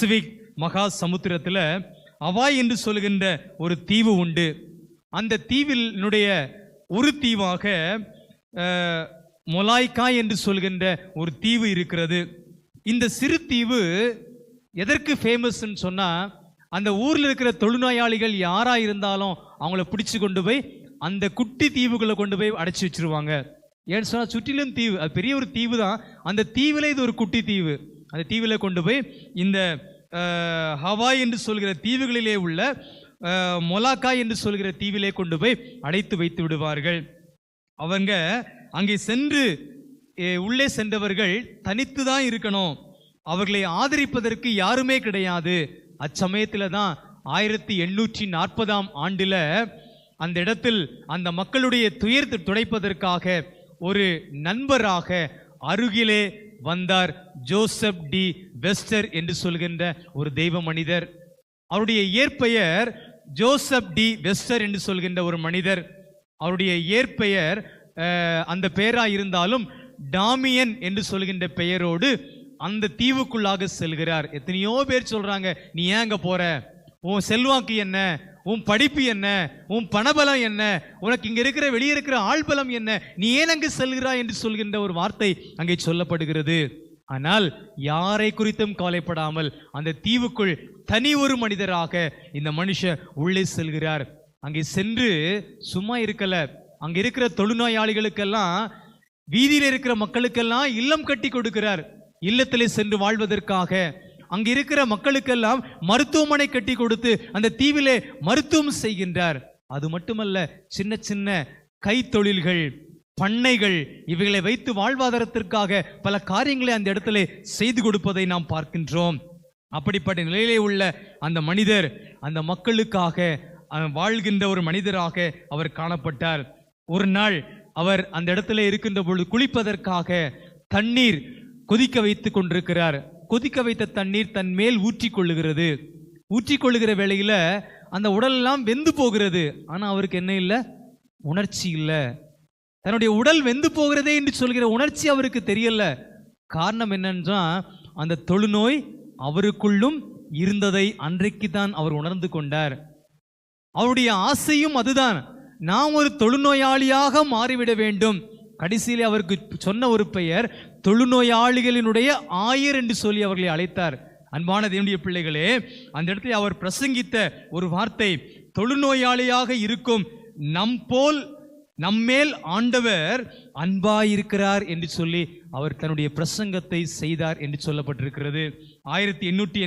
Pacific மகா சமுத்திரத்தில் Hawaii என்று சொல்கின்ற ஒரு தீவு உண்டு. அந்த தீவினுடைய ஒரு தீவாக மொலாய்க்காய் என்று சொல்கின்ற ஒரு தீவு இருக்கிறது. இந்த சிறு தீவு எதற்கு ஃபேமஸ்ன்னு சொன்னால், அந்த ஊரில் இருக்கிற தொழுநோயாளிகள் யாராக இருந்தாலும் அவங்கள பிடிச்சி கொண்டு போய் அந்த குட்டி தீவுகளை கொண்டு போய் அடைச்சி வச்சிருவாங்க. ஏன்னு சொன்னால் சுற்றிலும் தீவு, அது பெரிய ஒரு தீவு தான். அந்த தீவில் இது ஒரு குட்டி தீவு. அந்த தீவில் கொண்டு போய் இந்த ஹவாய் என்று சொல்கிற தீவுகளிலே உள்ள மொலாக்காய் என்று சொல்கிற தீவிலே கொண்டு போய் அடைத்து வைத்து விடுவார்கள். அவங்க அங்கே சென்று உள்ளே சென்றவர்கள் தனித்து தான் இருக்கணும். அவர்களை ஆதரிப்பதற்கு யாருமே கிடையாது. அச்சமயத்தில் தான் 1840ஆம் ஆண்டில் அந்த இடத்தில் அந்த மக்களுடைய துயரத்தை துடைப்பதற்காக ஒரு நண்பராக அருகிலே வந்தார் ஜோசப் டி வெஸ்டர் என்று சொல்கின்ற ஒரு தெய்வ மனிதர். அவருடைய இயற்பெயர் ஜோசப் டி வெஸ்டர் என்று சொல்கின்ற ஒரு மனிதர். அவருடைய இயற்பெயர் அந்த பெயராக இருந்தாலும் டாமியன் என்று சொல்கின்ற பெயரோடு அந்த தீவுக்குள்ளாக செல்கிறார். எத்தனையோ பேர் சொல்றாங்க, நீ ஏங்க போற, உன் செல்வாக்கு என்ன, உன் படிப்பு என்ன, உன் பணபலம் என்ன, உனக்கு இங்க இருக்கிற வெளியே இருக்கிற ஆள்பலம் என்ன, நீ ஏன் அங்கு செல்கிறாய் என்று சொல்கின்ற ஒரு வார்த்தை அங்கே சொல்லப்படுகிறது. ஆனால் யாரை குறித்தும் கவலைப்படாமல் அந்த தீவுக்குள் தனி ஒரு மனிதராக இந்த மனுஷன் உள்ளே செல்கிறார். அங்கே சென்று சும்மா இருக்கல, அங்க இருக்கிற தொழுநோயாளிகளுக்கெல்லாம், வீதியில் இருக்கிற மக்களுக்கெல்லாம் இல்லம் கட்டி கொடுக்கிறார். இல்லத்திலே சென்று வாழ்வதற்காக அங்க இருக்கிற மக்களுக்கெல்லாம் மருத்துவமனை கட்டி கொடுத்து அந்த தீவிலே மருத்துவம் செய்கின்றார். அது மட்டுமல்ல, சின்ன சின்ன கைத்தொழில்கள், பண்ணைகள், இவைகளை வைத்து வாழ்வாதாரத்திற்காக பல காரியங்களை அந்த இடத்துல செய்து கொடுப்பதை நாம் பார்க்கின்றோம். அப்படிப்பட்ட நிலையிலே உள்ள அந்த மனிதர் அந்த மக்களுக்காக வாழ்கின்ற ஒரு மனிதராக அவர் காணப்பட்டார். ஒரு நாள் அவர் அந்த இடத்துல இருக்கின்ற பொழுது குளிப்பதற்காக தண்ணீர் கொதிக்க வைத்து கொண்டிருக்கிறார். கொதிக்க வைத்த தண்ணீர் தன் மேல் ஊற்றிக்கொள்ளுகிறது. ஊற்றிக்கொள்ளுகிற வேளையில அந்த உடலெல்லாம் வெந்து போகிறது. ஆனா அவருக்கு என்ன இல்லை? உணர்ச்சி இல்லை. தன்னுடைய உடல் வெந்து போகிறதே என்று சொல்கிற உணர்ச்சி அவருக்கு தெரியல. காரணம் என்னன்னா, அந்த தொழுநோய் அவருக்குள்ளும் இருந்ததை அன்றைக்கு தான் அவர் உணர்ந்து கொண்டார். அவருடைய ஆசையும் அதுதான், நாம் ஒரு தொழுநோயாளியாக மாறிவிட வேண்டும். கடைசியிலே அவருக்கு சொன்ன ஒரு பெயர் தொழுநோயாளிகளினுடைய ஆயர் என்று சொல்லி அவர்களை அழைத்தார். அன்பான தேவனுடைய பிள்ளைகளே, அந்த இடத்துல அவர் பிரசங்கித்த ஒரு வார்த்தை, தொழுநோயாளியாக இருக்கும் நம்மேல் ஆண்டவர் அன்பாயிருக்கிறார் என்று சொல்லி அவர் தன்னுடைய பிரசங்கத்தை செய்தார் என்று சொல்லப்பட்டிருக்கிறது. 1880